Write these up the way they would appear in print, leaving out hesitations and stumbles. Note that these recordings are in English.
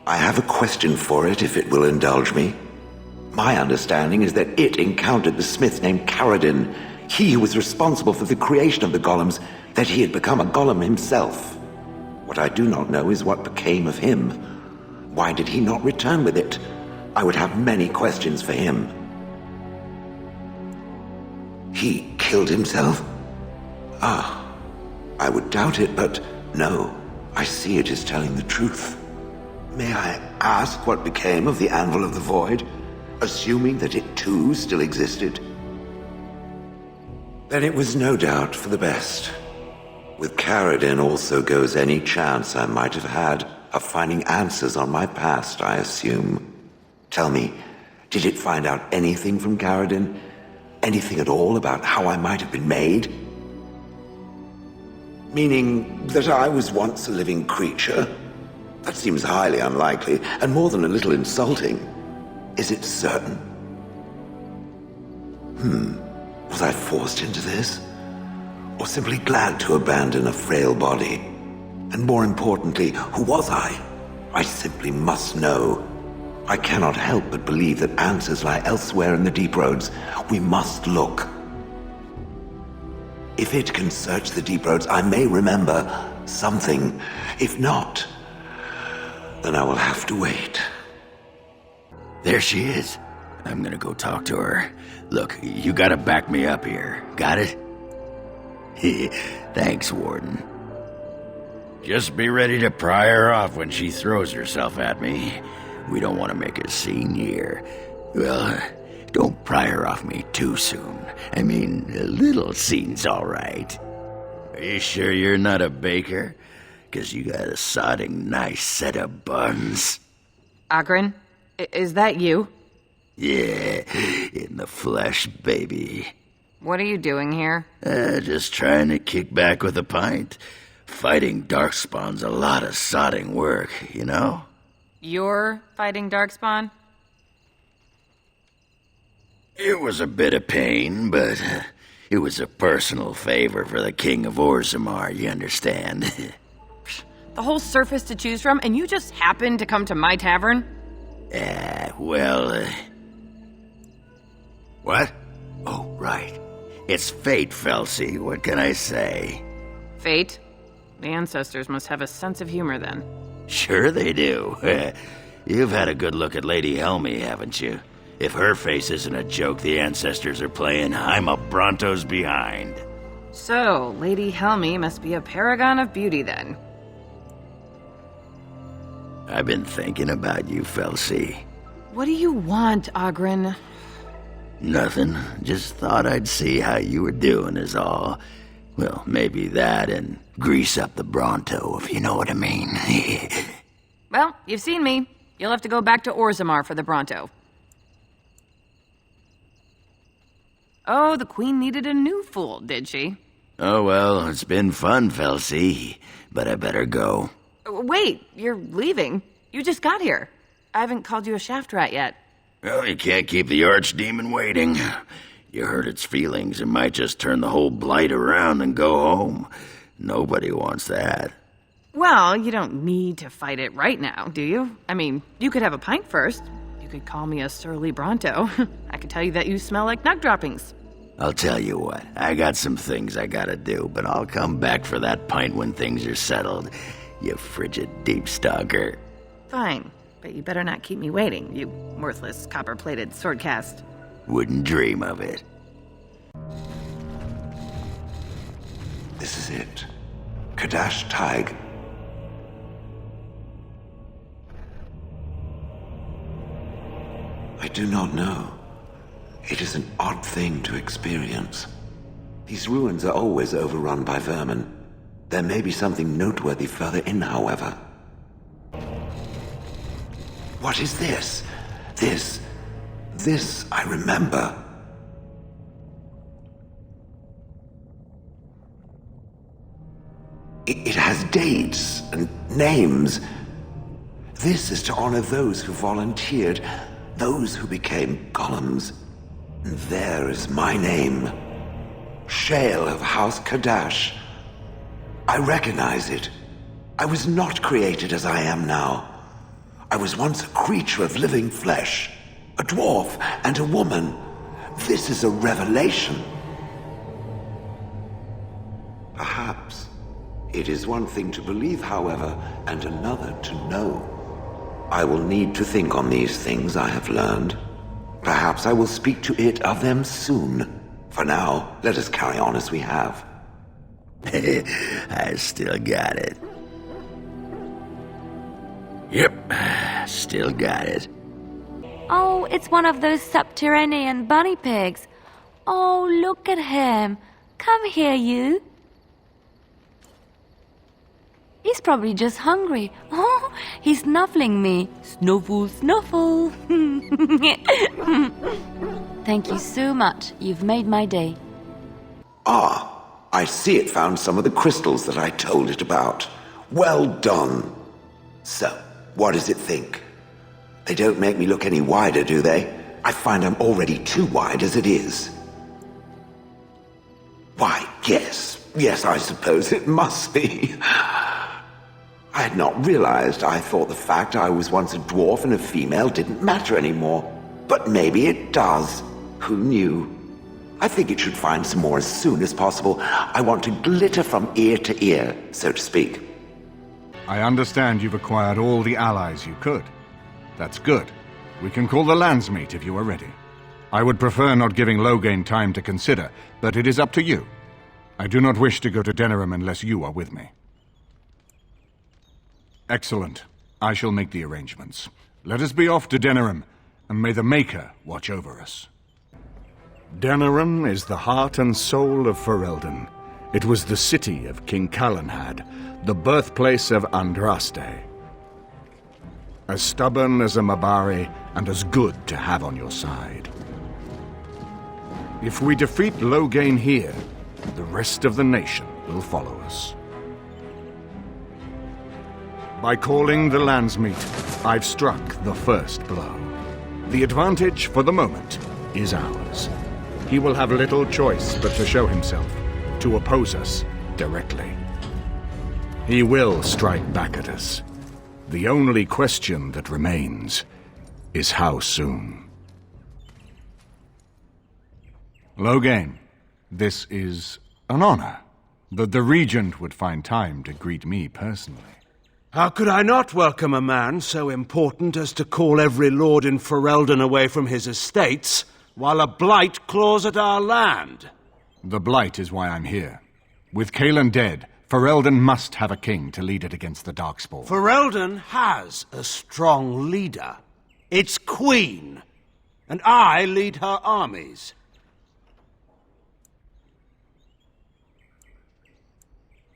I have a question for it, if it will indulge me. My understanding is that it encountered the smith named Ferelden, he who was responsible for the creation of the golems, that he had become a golem himself. What I do not know is what became of him. Why did he not return with it? I would have many questions for him. He killed himself? Ah, I would doubt it, but no, I see it is telling the truth. May I ask what became of the Anvil of the Void, assuming that it too still existed? Then it was no doubt for the best. With Ferelden also goes any chance I might have had of finding answers on my past, I assume. Tell me, did it find out anything from Ferelden? Anything at all about how I might have been made? Meaning that I was once a living creature? That seems highly unlikely, and more than a little insulting. Is it certain? Was I forced into this? Or simply glad to abandon a frail body? And more importantly, who was I? I simply must know. I cannot help but believe that answers lie elsewhere in the deep roads. We must look. If it can search the deep roads, I may remember something. If not, then I will have to wait. There she is. I'm gonna go talk to her. Look, you gotta back me up here. Got it? Thanks, Warden. Just be ready to pry her off when she throws herself at me. We don't want to make a scene here. Well, don't pry her off me too soon. I mean, a little scene's all right. Are you sure you're not a baker? 'Cause you got a sodding nice set of buns. Ogren, is that you? Yeah, in the flesh, baby. What are you doing here? Just trying to kick back with a pint. Fighting Darkspawn's a lot of sodding work, you know? You're fighting Darkspawn? It was a bit of pain, but it was a personal favor for the King of Orzammar, you understand? The whole surface to choose from, and you just happened to come to my tavern? What? Oh, right. It's fate, Felsi. What can I say? Fate? The ancestors must have a sense of humor, then. Sure they do. You've had a good look at Lady Helmi, haven't you? If her face isn't a joke the ancestors are playing, I'm a Bronto's behind. So, Lady Helmi must be a paragon of beauty, then. I've been thinking about you, Felsi. What do you want, Ogren? Nothing. Just thought I'd see how you were doing is all. Well, maybe that and grease up the Bronto, if you know what I mean. Well, you've seen me. You'll have to go back to Orzammar for the Bronto. Oh, the Queen needed a new fool, did she? Oh, well, it's been fun, Felsi, but I better go. Wait, you're leaving? You just got here. I haven't called you a shaft rat yet. Well, you can't keep the Archdemon waiting. You hurt its feelings, it might just turn the whole blight around and go home. Nobody wants that. Well, you don't need to fight it right now, do you? I mean, you could have a pint first. You could call me a surly Bronto. I could tell you that you smell like nug droppings. I'll tell you what, I got some things I gotta do, but I'll come back for that pint when things are settled. You frigid deep stalker. Fine, but you better not keep me waiting, you worthless copper-plated swordcast. Wouldn't dream of it. This is it. Kadash Taig. I do not know. It is an odd thing to experience. These ruins are always overrun by vermin. There may be something noteworthy further in, however. What is this? This I remember. It has dates and names. This is to honor those who volunteered, those who became golems. And there is my name. Shale of House Kadash. I recognize it. I was not created as I am now. I was once a creature of living flesh, a dwarf and a woman. This is a revelation. Perhaps. It is one thing to believe, however, and another to know. I will need to think on these things I have learned. Perhaps I will speak to it of them soon. For now, let us carry on as we have. I still got it. Yep, still got it. Oh, it's one of those subterranean bunny pigs. Oh, look at him. Come here, you. He's probably just hungry. Oh, he's snuffling me. Snuffle, snuffle. Thank you so much. You've made my day. Ah, I see it found some of the crystals that I told it about. Well done. So, what does it think? They don't make me look any wider, do they? I find I'm already too wide as it is. Why, yes. Yes, I suppose it must be. I had not realized. I thought the fact I was once a dwarf and a female didn't matter anymore. But maybe it does. Who knew? I think it should find some more as soon as possible. I want to glitter from ear to ear, so to speak. I understand you've acquired all the allies you could. That's good. We can call the landsmeet if you are ready. I would prefer not giving Loghain time to consider, but it is up to you. I do not wish to go to Denerim unless you are with me. Excellent. I shall make the arrangements. Let us be off to Denerim, and may the Maker watch over us. Denerim is the heart and soul of Ferelden. It was the city of King Calenhad, the birthplace of Andraste. As stubborn as a Mabari, and as good to have on your side. If we defeat Loghain here, the rest of the nation will follow us. By calling the landsmeet, I've struck the first blow. The advantage, for the moment, is ours. He will have little choice but to show himself, to oppose us directly. He will strike back at us. The only question that remains is how soon. Loghain, this is an honor, that the Regent would find time to greet me personally. How could I not welcome a man so important as to call every lord in Ferelden away from his estates, while a blight claws at our land? The blight is why I'm here. With Cailan dead, Ferelden must have a king to lead it against the Darkspawn. Ferelden has a strong leader. Its queen. And I lead her armies.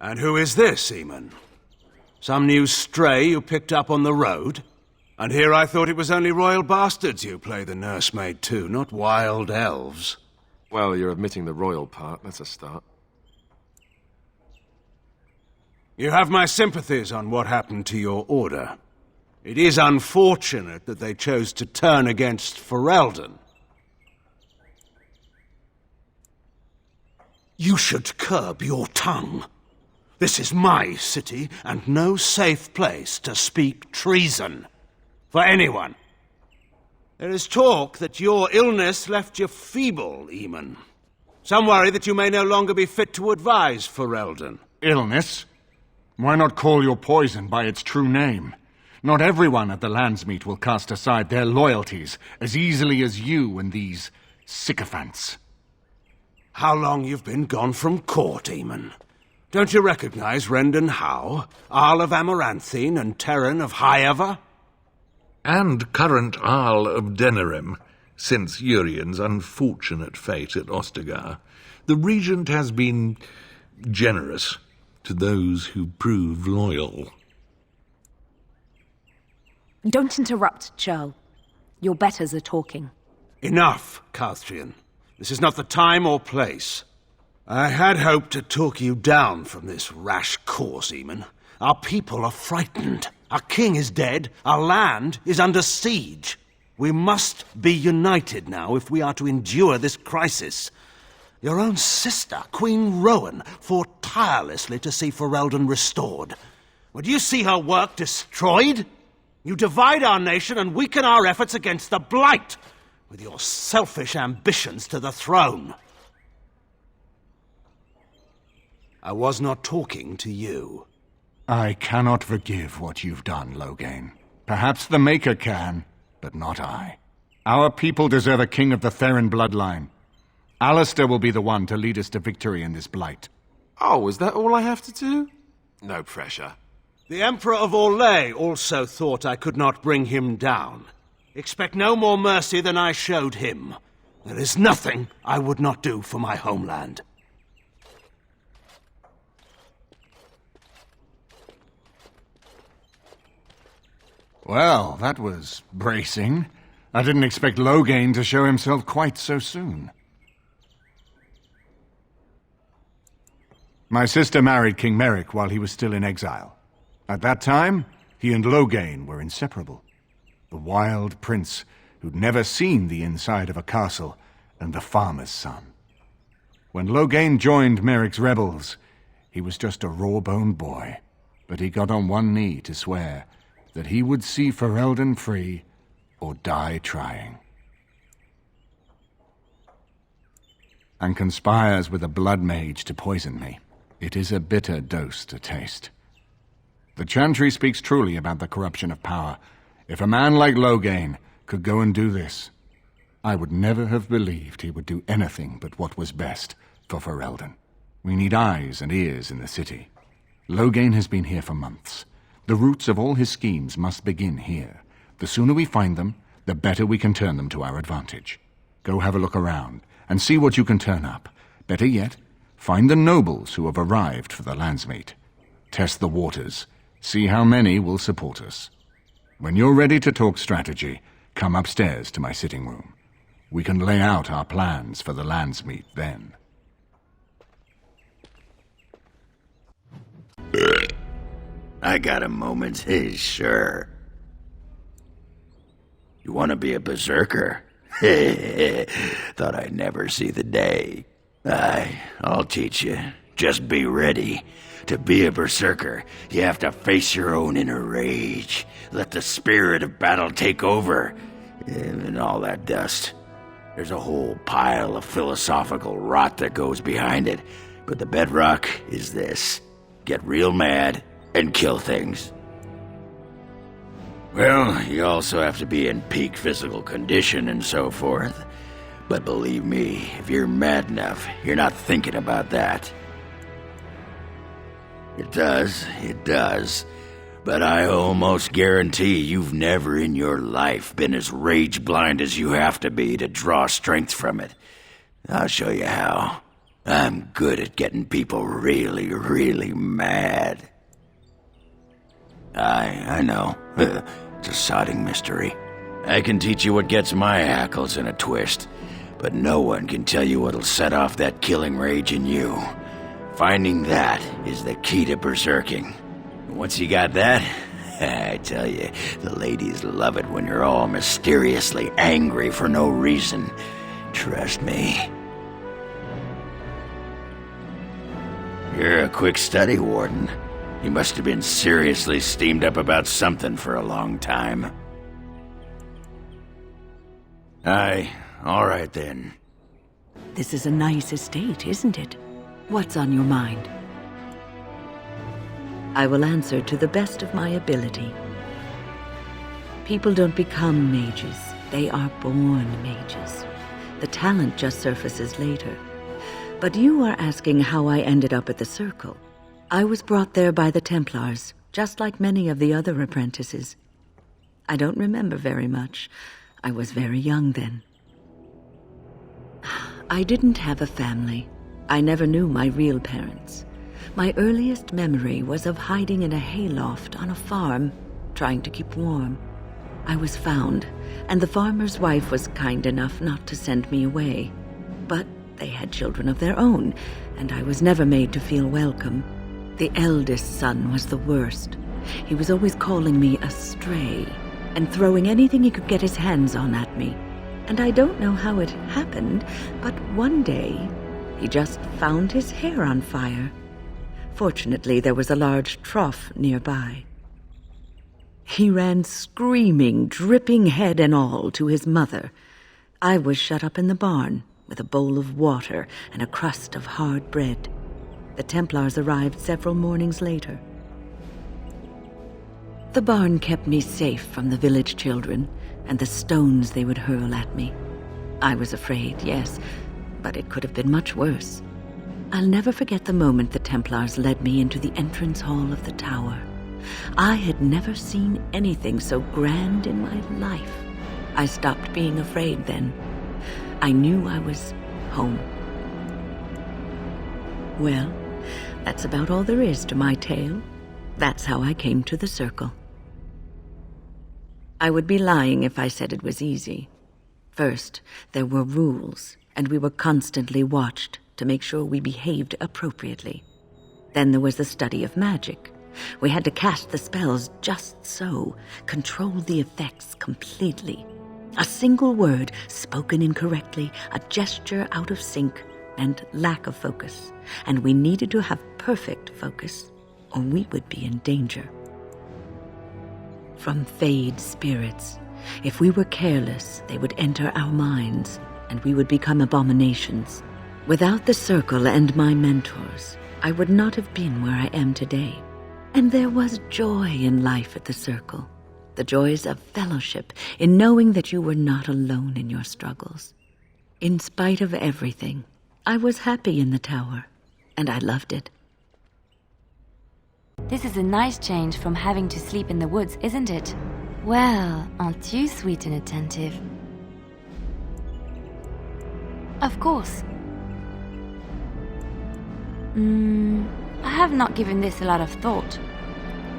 And who is this, Eamon? Some new stray you picked up on the road? And here I thought it was only royal bastards you play the nursemaid to, not wild elves. Well, you're admitting the royal part. That's a start. You have my sympathies on what happened to your order. It is unfortunate that they chose to turn against Ferelden. You should curb your tongue. This is my city, and no safe place to speak treason. For anyone. There is talk that your illness left you feeble, Eamon. Some worry that you may no longer be fit to advise Ferelden. Illness? Why not call your poison by its true name? Not everyone at the landsmeet will cast aside their loyalties as easily as you and these sycophants. How long you've been gone from court, Eamon? Don't you recognize Rendon Howe, Arl of Amaranthine and Terran of Highever? And current Arl of Denerim, since Urien's unfortunate fate at Ostagar. The Regent has been generous to those who prove loyal. Don't interrupt, Churl. Your betters are talking. Enough, Calthrian. This is not the time or place. I had hoped to talk you down from this rash course, Eamon. Our people are frightened. Our king is dead. Our land is under siege. We must be united now if we are to endure this crisis. Your own sister, Queen Rowan, fought tirelessly to see Ferelden restored. Would you see her work destroyed? You divide our nation and weaken our efforts against the Blight, with your selfish ambitions to the throne. I was not talking to you. I cannot forgive what you've done, Loghain. Perhaps the Maker can, but not I. Our people deserve a king of the Theron bloodline. Alistair will be the one to lead us to victory in this Blight. Oh, is that all I have to do? No pressure. The Emperor of Orlais also thought I could not bring him down. Expect no more mercy than I showed him. There is nothing I would not do for my homeland. Well, that was bracing. I didn't expect Loghain to show himself quite so soon. My sister married King Merrick while he was still in exile. At that time, he and Loghain were inseparable. The wild prince who'd never seen the inside of a castle, and the farmer's son. When Loghain joined Merrick's rebels, he was just a raw-boned boy, but he got on one knee to swear that he would see Ferelden free or die trying. And conspires with a blood mage to poison me. It is a bitter dose to taste. The Chantry speaks truly about the corruption of power. If a man like Loghain could go and do this, I would never have believed he would do anything but what was best for Ferelden. We need eyes and ears in the city. Loghain has been here for months. The roots of all his schemes must begin here. The sooner we find them, the better we can turn them to our advantage. Go have a look around, and see what you can turn up. Better yet, find the nobles who have arrived for the landsmeet. Test the waters. See how many will support us. When you're ready to talk strategy, come upstairs to my sitting room. We can lay out our plans for the landsmeet then. I got a moment, sure. You want to be a berserker? Thought I'd never see the day. I'll teach you. Just be ready. To be a berserker, you have to face your own inner rage. Let the spirit of battle take over. And all that dust. There's a whole pile of philosophical rot that goes behind it. But the bedrock is this. Get real mad and kill things. Well, you also have to be in peak physical condition and so forth. But believe me, if you're mad enough, you're not thinking about that. It does. But I almost guarantee you've never in your life been as rage-blind as you have to be to draw strength from it. I'll show you how. I'm good at getting people really, really mad. I know. It's a sodding mystery. I can teach you what gets my hackles in a twist, but no one can tell you what'll set off that killing rage in you. Finding that is the key to berserking. Once you got that, I tell you, the ladies love it when you're all mysteriously angry for no reason. Trust me. You're a quick study, Warden. You must have been seriously steamed up about something for a long time. Aye, all right then. This is a nice estate, isn't it? What's on your mind? I will answer to the best of my ability. People don't become mages. They are born mages. The talent just surfaces later. But you are asking how I ended up at the Circle. I was brought there by the Templars, just like many of the other apprentices. I don't remember very much. I was very young then. I didn't have a family. I never knew my real parents. My earliest memory was of hiding in a hayloft on a farm, trying to keep warm. I was found, and the farmer's wife was kind enough not to send me away. But they had children of their own, and I was never made to feel welcome. The eldest son was the worst. He was always calling me a stray, and throwing anything he could get his hands on at me. And I don't know how it happened, but one day, he just found his hair on fire. Fortunately, there was a large trough nearby. He ran screaming, dripping head and all, to his mother. I was shut up in the barn with a bowl of water and a crust of hard bread. The Templars arrived several mornings later. The barn kept me safe from the village children and the stones they would hurl at me. I was afraid, yes, but it could have been much worse. I'll never forget the moment the Templars led me into the entrance hall of the tower. I had never seen anything so grand in my life. I stopped being afraid then. I knew I was home. Well, that's about all there is to my tale. That's how I came to the circle. I would be lying if I said it was easy. First, there were rules, and we were constantly watched to make sure we behaved appropriately. Then there was the study of magic. We had to cast the spells just so, control the effects completely. A single word spoken incorrectly, a gesture out of sync, and lack of focus. And we needed to have perfect focus, or we would be in danger. From Fade spirits. If we were careless, they would enter our minds, and we would become abominations. Without the circle and my mentors, I would not have been where I am today. And there was joy in life at the circle. The joys of fellowship, in knowing that you were not alone in your struggles. In spite of everything, I was happy in the tower, and I loved it. This is a nice change from having to sleep in the woods, isn't it? Well, aren't you sweet and attentive? Of course. I have not given this a lot of thought.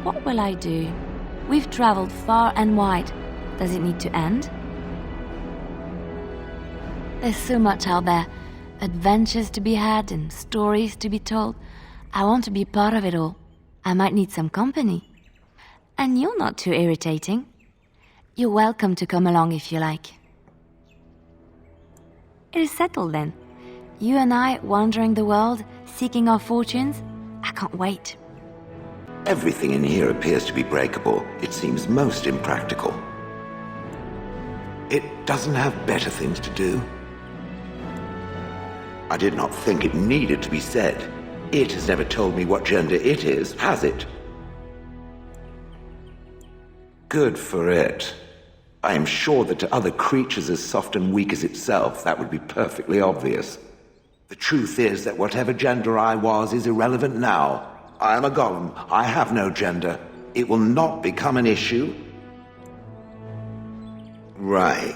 What will I do? We've traveled far and wide. Does it need to end? There's so much out there. Adventures to be had and stories to be told. I want to be part of it all. I might need some company. And you're not too irritating. You're welcome to come along if you like. It is settled then. You and I wandering the world, seeking our fortunes. I can't wait. Everything in here appears to be breakable. It seems most impractical. It doesn't have better things to do. I did not think it needed to be said. It has never told me what gender it is, has it? Good for it. I am sure that to other creatures as soft and weak as itself, that would be perfectly obvious. The truth is that whatever gender I was is irrelevant now. I am a golem. I have no gender. It will not become an issue. Right.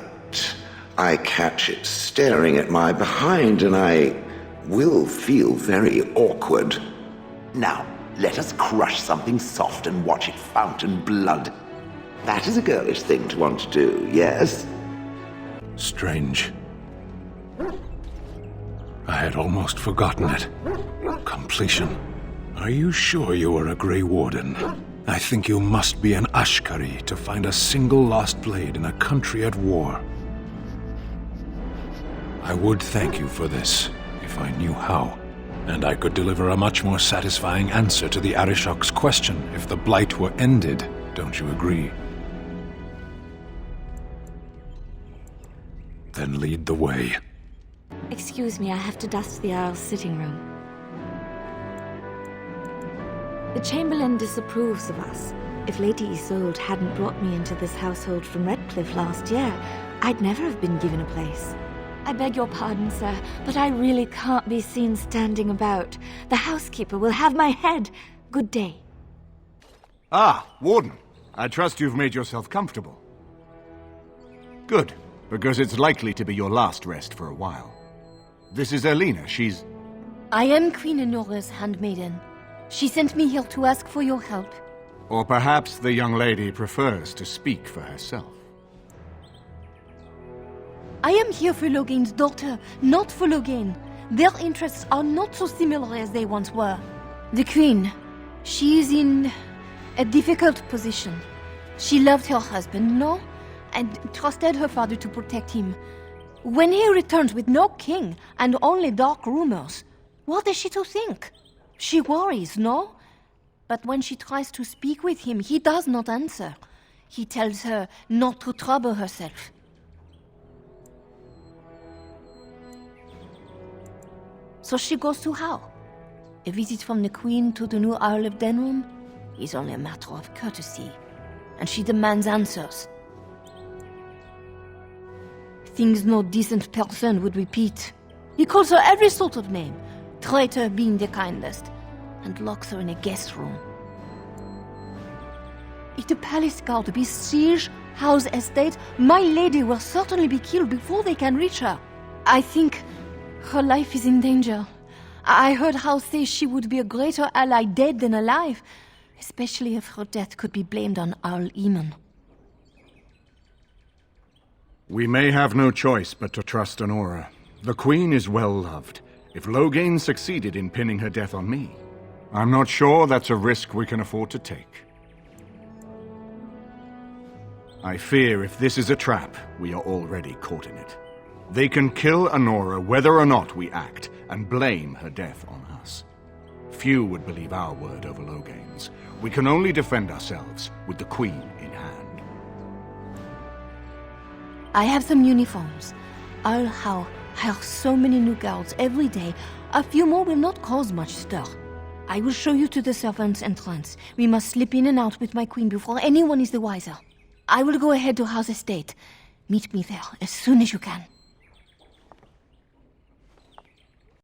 I catch it staring at my behind, and I will feel very awkward. Now, let us crush something soft and watch it fountain blood. That is a girlish thing to want to do, yes? Strange. I had almost forgotten it. Completion. Are you sure you are a Grey Warden? I think you must be an Ashkari to find a single lost blade in a country at war. I would thank you for this, if I knew how. And I could deliver a much more satisfying answer to the Arishok's question if the Blight were ended. Don't you agree? Then lead the way. Excuse me, I have to dust the Earl's sitting room. The Chamberlain disapproves of us. If Lady Isolde hadn't brought me into this household from Redcliffe last year, I'd never have been given a place. I beg your pardon, sir, but I really can't be seen standing about. The housekeeper will have my head. Good day. Ah, Warden. I trust you've made yourself comfortable. Good, because it's likely to be your last rest for a while. This is Elena. She's... I am Queen Enora's handmaiden. She sent me here to ask for your help. Or perhaps the young lady prefers to speak for herself. I am here for Logain's daughter, not for Logain. Their interests are not so similar as they once were. The Queen, she is in a difficult position. She loved her husband, no? And trusted her father to protect him. When he returns with no king and only dark rumors, what is she to think? She worries, no? But when she tries to speak with him, he does not answer. He tells her not to trouble herself. So she goes to how? A visit from the Queen to the new Isle of Denrum is only a matter of courtesy, and she demands answers. Things no decent person would repeat. He calls her every sort of name, traitor being the kindest, and locks her in a guest room. If the palace guard besiege Howe's estate, my lady will certainly be killed before they can reach her. I think her life is in danger. I heard Howe say she would be a greater ally dead than alive, especially if her death could be blamed on Owl Inon. We may have no choice but to trust Honora. The Queen is well loved. If Loghain succeeded in pinning her death on me, I'm not sure that's a risk we can afford to take. I fear if this is a trap, we are already caught in it. They can kill Honora whether or not we act, and blame her death on us. Few would believe our word over Loghain's. We can only defend ourselves with the Queen in hand. I have some uniforms. Owl Howe hires so many new guards every day. A few more will not cause much stir. I will show you to the servants' entrance. We must slip in and out with my queen before anyone is the wiser. I will go ahead to Howe's estate. Meet me there as soon as you can.